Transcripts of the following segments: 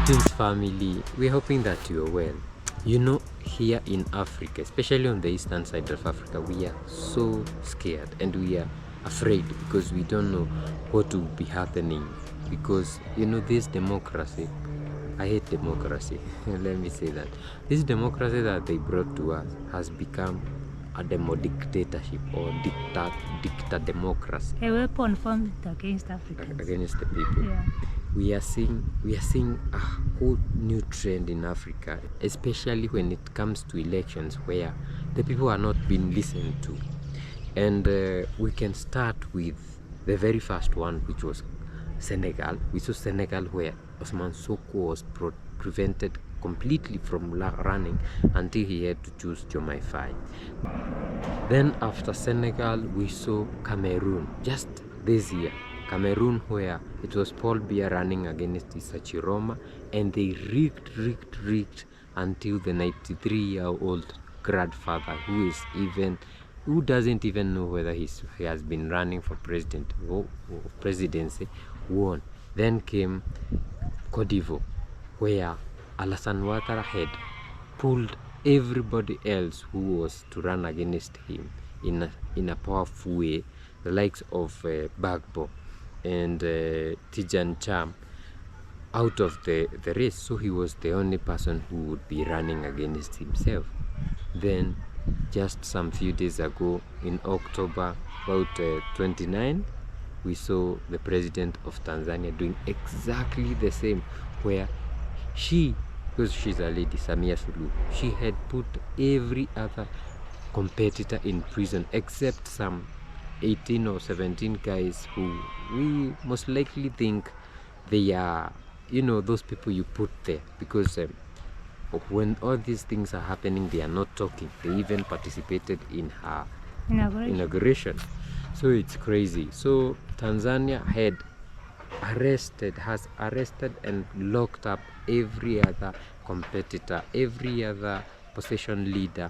Greetings, family. We're hoping that you're well. You know, here in Africa, especially on the eastern side of Africa, we are so scared and we are afraid because we don't know what will be happening. Because, this democracy, I hate democracy. Let me say that. This democracy that they brought to us has become a dictatorship or dicta democracy. A weapon formed against Africans. Against the people. Yeah. We are seeing a whole new trend in Africa, especially when it comes to elections where the people are not being listened to. And we can start with the very first one, which was Senegal. We saw Senegal where Osman Soko was prevented completely from running until he had to choose Jomai Faye. Then after Senegal, we saw Cameroon just this year. Cameroon, where it was Paul Biya running against Isachiroma, and they rigged until the 93-year-old grandfather, who doesn't even know whether he has been running for presidency, won. Then came Cote d'Ivoire, where Alassane Ouattara had pulled everybody else who was to run against him in a powerful way, the likes of Bagbo and Tijan Cham, out of the race. So he was the only person who would be running against himself. Then just some few days ago in October about 29, we saw the president of Tanzania doing exactly the same, where because she's a lady, Samia Suluhu, she had put every other competitor in prison except some 18 or 17 guys who we most likely think they are, those people you put there because when all these things are happening, they are not talking. They even participated in her inauguration. So it's crazy. So Tanzania has arrested and locked up every other competitor, every other opposition leader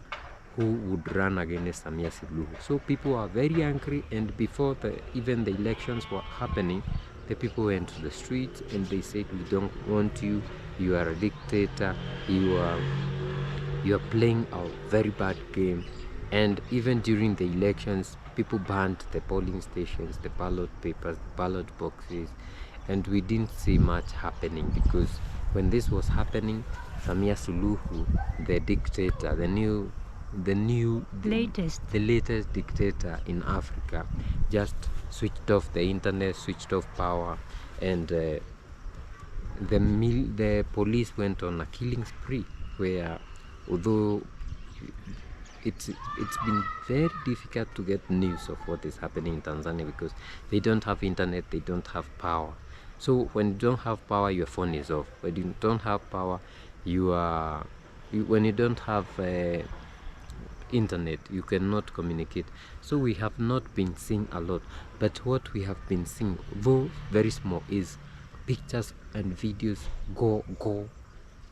who would run against Samia Suluhu. So people are very angry, and before even the elections were happening, the people went to the streets and they said, we don't want you, you are a dictator, you are playing a very bad game. And even during the elections, people banned the polling stations, the ballot papers, the ballot boxes, and we didn't see much happening because when this was happening, Samia Suluhu, the dictator, the latest dictator in Africa, just switched off the internet, switched off power, and the police went on a killing spree where, although it's been very difficult to get news of what is happening in Tanzania because they don't have internet, they don't have power. So when you don't have power, your phone is off. When you don't have power, when you don't have internet, you cannot communicate. So we have not been seeing a lot, but what we have been seeing, though very small, is pictures and videos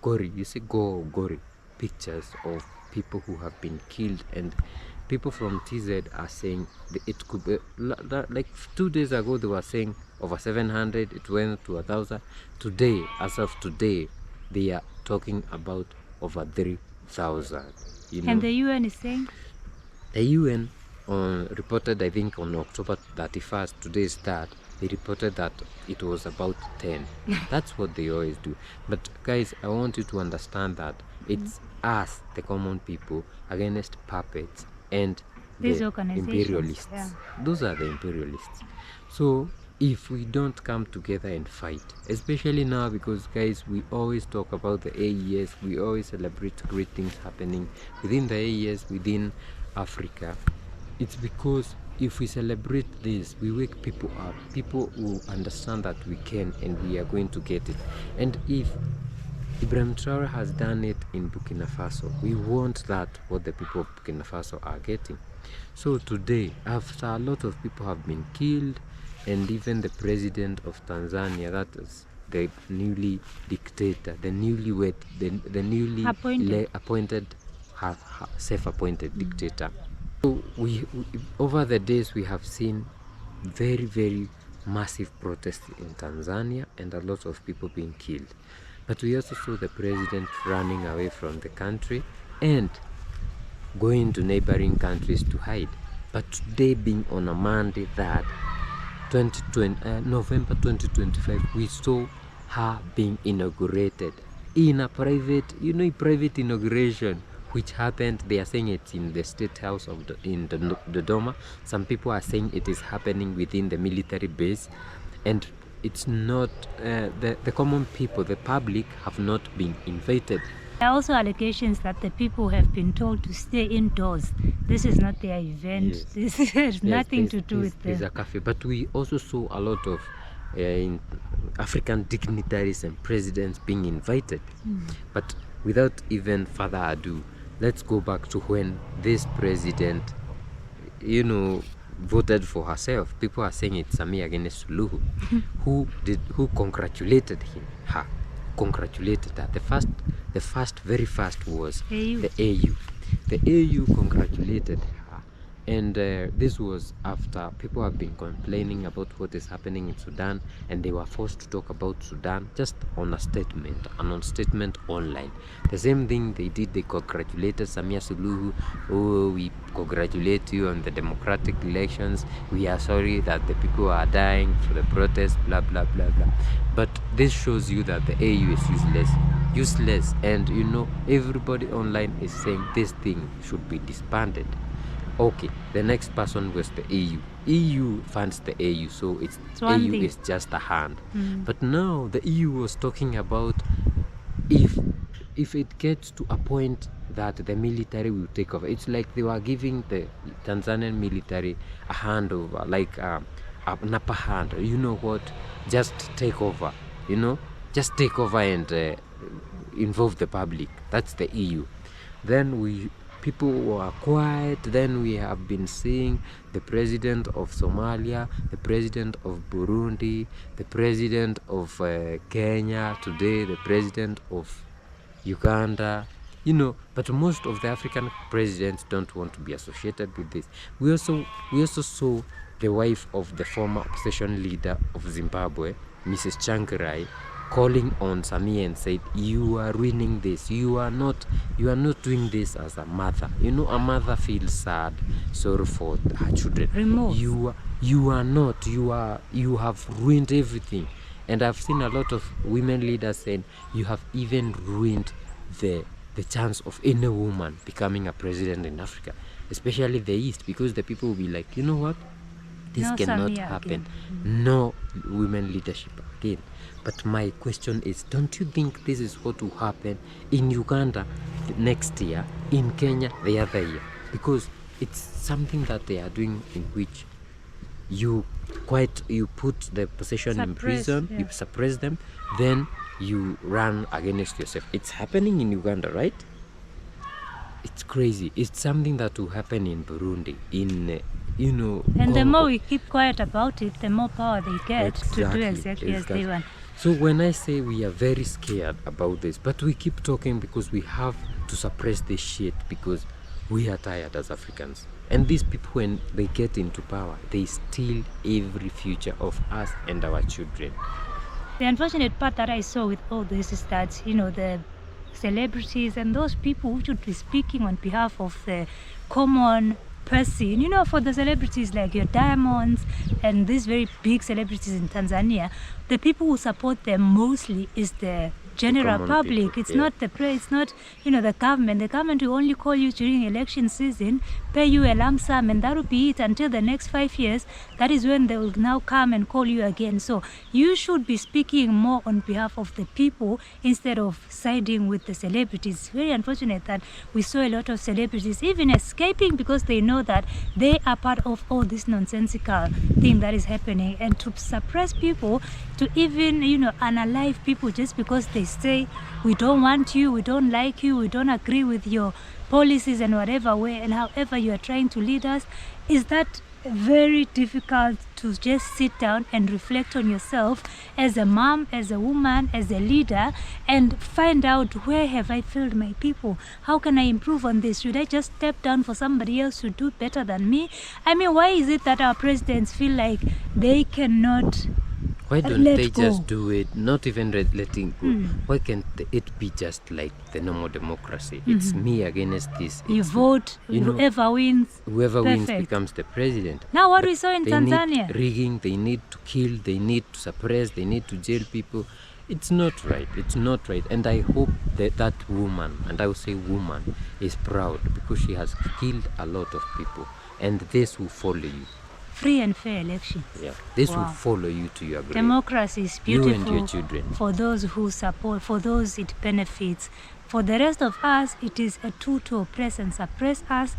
gory. You see gory pictures of people who have been killed, and people from TZ are saying it could be like 2 days ago they were saying over 700, it went to 1,000. Today, as of today, they are talking about over 3,000. And the UN is saying? The UN reported, I think on October 31st, today's that, they reported that it was about 10. That's what they always do. But guys, I want you to understand that it's us, the common people, against puppets and these the organizations, imperialists. yeah. Those are the imperialists. So if we don't come together and fight, especially now, because guys, we always talk about the AES, we always celebrate great things happening within the AES, within Africa. It's because if we celebrate this, we wake people up. People will understand that we can and we are going to get it. And if Ibrahim Traore has done it in Burkina Faso, we want that what the people of Burkina Faso are getting. So today, after a lot of people have been killed, and even the president of Tanzania, that is the newly dictator, the newly appointed self-appointed dictator. So we over the days we have seen very, very massive protests in Tanzania and a lot of people being killed. But we also saw the president running away from the country and going to neighboring countries to hide. But today, being on a Monday, that November 2025, we saw her being inaugurated in a private, private inauguration, which happened. They are saying it's in the State House of in Dodoma. Some people are saying it is happening within the military base, and it's not the common people, the public, have not been invited. There are also allegations that the people have been told to stay indoors. This is not their event. Yes. This has nothing to do with There's them. a cafe, but we also saw a lot of in African dignitaries and presidents being invited. But without even further ado, let's go back to when this president, voted for herself. People are saying it's Samia against Suluhu, who congratulated her. The very first was AU. the AU. The AU congratulated her, and this was after people have been complaining about what is happening in Sudan, and they were forced to talk about Sudan just on a statement online. The same thing they did, they congratulated Samia Suluhu. Oh, we congratulate you on the democratic elections. We are sorry that the people are dying for the protest, blah blah blah blah. But this shows you that the AU is useless, and everybody online is saying this thing should be disbanded. Okay, the next person was the EU. EU funds the AU, so it's one AU thing. is just a hand. But now the EU was talking about if it gets to a point that the military will take over. It's like they were giving the Tanzanian military a handover, like an upper hand. You know what? Just take over. Just take over and involve the public. That's the EU. Then people were quiet. Then we have been seeing the president of Somalia, the president of Burundi, the president of Kenya today, the president of Uganda, but most of the African presidents don't want to be associated with this. We also saw the wife of the former opposition leader of Zimbabwe, Mrs. Changirai, calling on Samia and said, you are ruining this. You are not doing this as a mother. A mother feels sad, sorry for her children. Remorse. You are not. You have ruined everything. And I've seen a lot of women leaders saying you have even ruined the chance of any woman becoming a president in Africa, especially the East, because the people will be like, you know what? This No cannot Samia happen. again. No women leadership again. But my question is, don't you think this is what will happen in Uganda next year, in Kenya the other year? Because it's something that they are doing in which you put the opposition in prison, yeah. you suppress them, then you run against yourself. It's happening in Uganda, right? It's crazy. It's something that will happen in Burundi, in And the Congo. more we keep quiet about it, the more power they get to do Exactly, exactly as they want. So when I say we are very scared about this, but we keep talking because we have to suppress this shit, because we are tired as Africans. And these people, when they get into power, they steal every future of us and our children. The unfortunate part that I saw with all this is that, the celebrities and those people who should be speaking on behalf of the common person, for the celebrities like your Diamonds and these very big celebrities in Tanzania, the people who support them mostly is the general common public. people, It's yeah. not the it's not the government. The government will only call you during election season, pay you a lump sum, and that will be it until the next 5 years. That is when they will now come and call you again. So you should be speaking more on behalf of the people instead of siding with the celebrities. It's very unfortunate that we saw a lot of celebrities even escaping because they know that they are part of all this nonsensical thing that is happening, and to suppress people, to even unalive people just because they say we don't want you, we don't like you, we don't agree with your policies and whatever way and however you are trying to lead us. Is that very difficult to just sit down and reflect on yourself as a mom, as a woman, as a leader, and find out, where have I failed my people? How can I improve on this? Should I just step down for somebody else to do better than me? I mean, why is it that our presidents feel like they cannot Why don't let they go. just do it? Not even letting go. Why can't it be just like the normal democracy? It's me against this. You It's, vote, you know, whoever wins. whoever wins Perfect. becomes the president. Now what But we saw in they Tanzania. need rigging, they need to kill, they need to suppress, they need to jail people. It's not right. It's not right. And I hope that that woman, and I will say woman, is proud because she has killed a lot of people. And this will follow you. Free and fair elections. Yeah. This will Wow. follow you to your grave. Democracy is You beautiful and your children. for those who support, for those it benefits. For the rest of us, it is a tool to oppress and suppress us,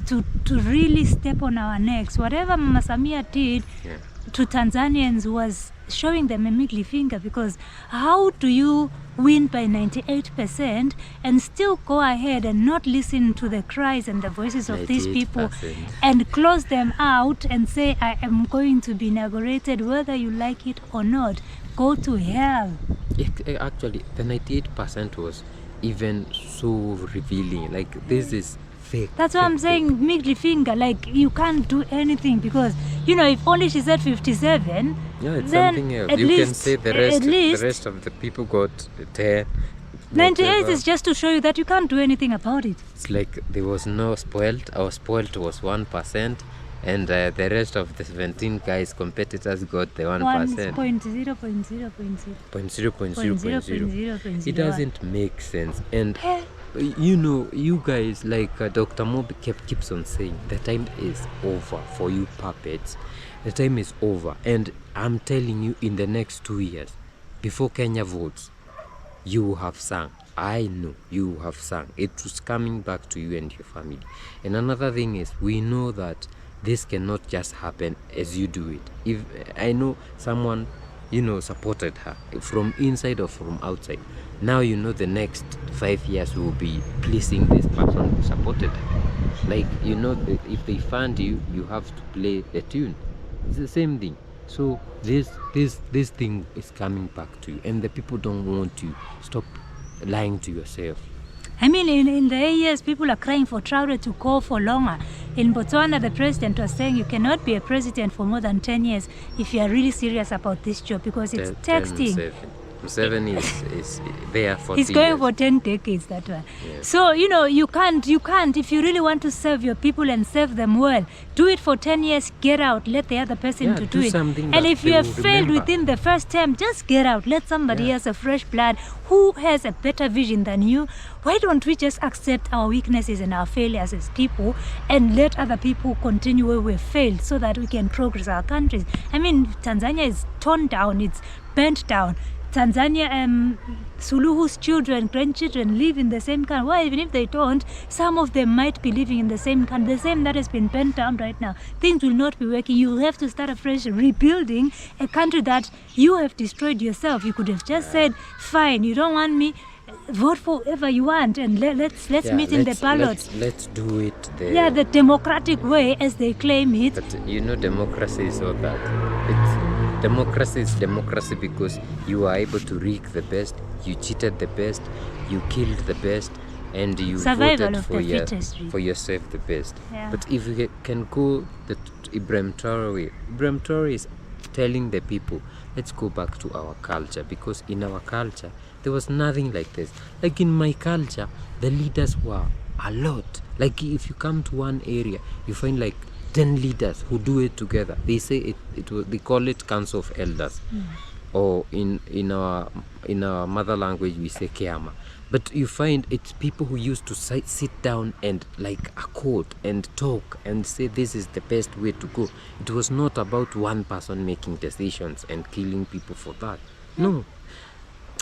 to really step on our necks. Whatever Mama Samia did Yeah. to Tanzanians was showing them a middle finger, because how do you win by 98% and still go ahead and not listen to the cries and the voices of these people 98%. and close them out and say, I am going to be inaugurated whether you like it or not? Go to hell. Actually, the 98% was even so revealing. Like, this is fake. That's why I'm fake. saying middle finger, like you can't do anything, because if only she said 57, Yeah, it's then something else. at You least, can say the at least rest of the people got 10. 98 whatever. is just to show you that you can't do anything about it. It's like there was no spoiled. Our spoiled was 1%, and the rest of the 17 guys competitors got the 1%. 0.0. It doesn't make sense. And you guys, like Dr. Moby keeps on saying, the time is over for you puppets. The time is over. And I'm telling you, in the next 2 years, before Kenya votes, you have sung. I know you have sung. It was coming back to you and your family. And another thing is, we know that this cannot just happen as you do it. If I know someone, supported her from inside or from outside, now the next 5 years will be pleasing this person who supported her. Like, if they fund you, you have to play the tune. It's the same thing. So this thing is coming back to you, and the people don't want you. Stop lying to yourself. I mean, in the years, people are crying for Traore to go for longer. In Botswana, the president was saying you cannot be a president for more than 10 years if you are really serious about this job, because it's texting. 7 is there for He's going for 10 decades, that one. Yeah. So, you can't, if you really want to serve your people and serve them well, do it for 10 years, get out, let the other person to do it. Something And that if you they have will failed remember. within the first term, just get out. Let somebody else, a fresh blood, who has a better vision than you. Why don't we just accept our weaknesses and our failures as people and let other people continue where we've failed, so that we can progress our countries? I mean, Tanzania is torn down, it's bent down. Tanzania, Suluhu's children, grandchildren live in the same country. Well, even if they don't, some of them might be living in the same country, the same that has been bent down right now. Things will not be working. You have to start afresh, rebuilding a country that you have destroyed yourself. You could have just said, fine, you don't want me, vote for whoever you want, and let's meet in the ballots. Let's do it the democratic way, as they claim it. But democracy is all that. Democracy is democracy because you are able to rig the best, you cheated the best, you killed the best, and you Survival voted of for, the fittest. for yourself the best. Yeah. But if you can go the Ibrahim Traore way, Ibrahim Traore is telling the people, let's go back to our culture, because in our culture there was nothing like this. Like in my culture, the leaders were a lot. Like if you come to one area, you find like 10 leaders who do it together. They say they call it council of elders, or in our mother language we say keama. But you find it's people who used to sit down and like accord and talk and say this is the best way to go. It was not about one person making decisions and killing people for that. No.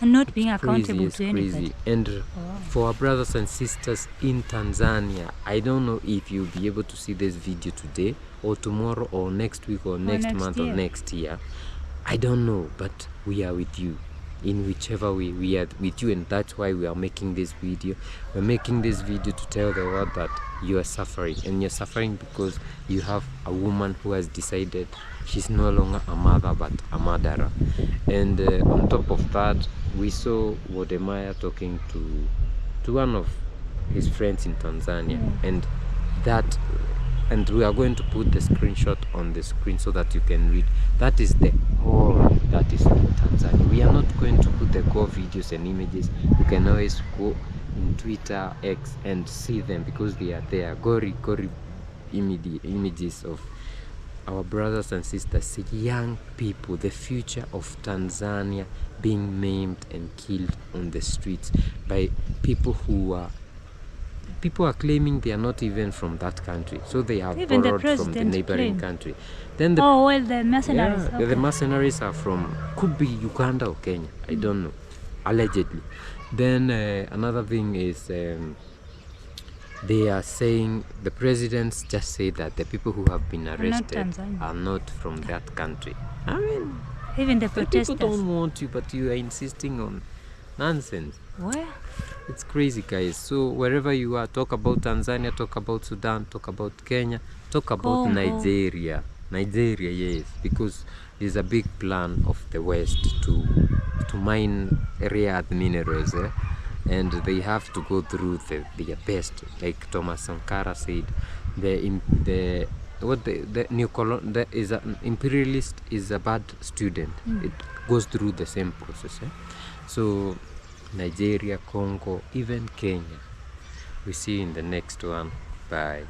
And not being accountable to anybody. Crazy. And for our brothers and sisters in Tanzania, I don't know if you'll be able to see this video today or tomorrow or next week or next month or next year. I don't know, but we are with you. In whichever way, we are with you, and that's why we are making this video. We're making this video to tell the world that you are suffering, and you're suffering because you have a woman who has decided she's no longer a mother but a murderer. And on top of that, we saw Wodemaya talking to one of his friends in Tanzania, and we are going to put the screenshot on the screen so that you can read. That is the horror that artists in Tanzania. We are not going to put the gore videos and images. You can always go in Twitter, X, and see them because they are there. Gory images of our brothers and sisters, young people, the future of Tanzania being maimed and killed on the streets by people who are claiming they are not even from that country, so they have Even the borrowed from the neighboring claimed. country. Then the mercenaries. yeah, Okay. the mercenaries are from, could be Uganda or Kenya, I don't know, allegedly. Then another thing is they are saying, the presidents just say that the people who have been arrested are not from that country. I mean, even the protesters. People don't want you, but you are insisting on nonsense. Where? It's crazy, guys. So wherever you are, talk about Tanzania, talk about Sudan, talk about Kenya, talk about Nigeria. Nigeria, yes, because there's a big plan of the West to mine rare earth minerals, and they have to go through their best. Like Thomas Sankara said, the imperialist is a bad student. It goes through the same process. So Nigeria, Congo, even Kenya. We see you in the next one. Bye.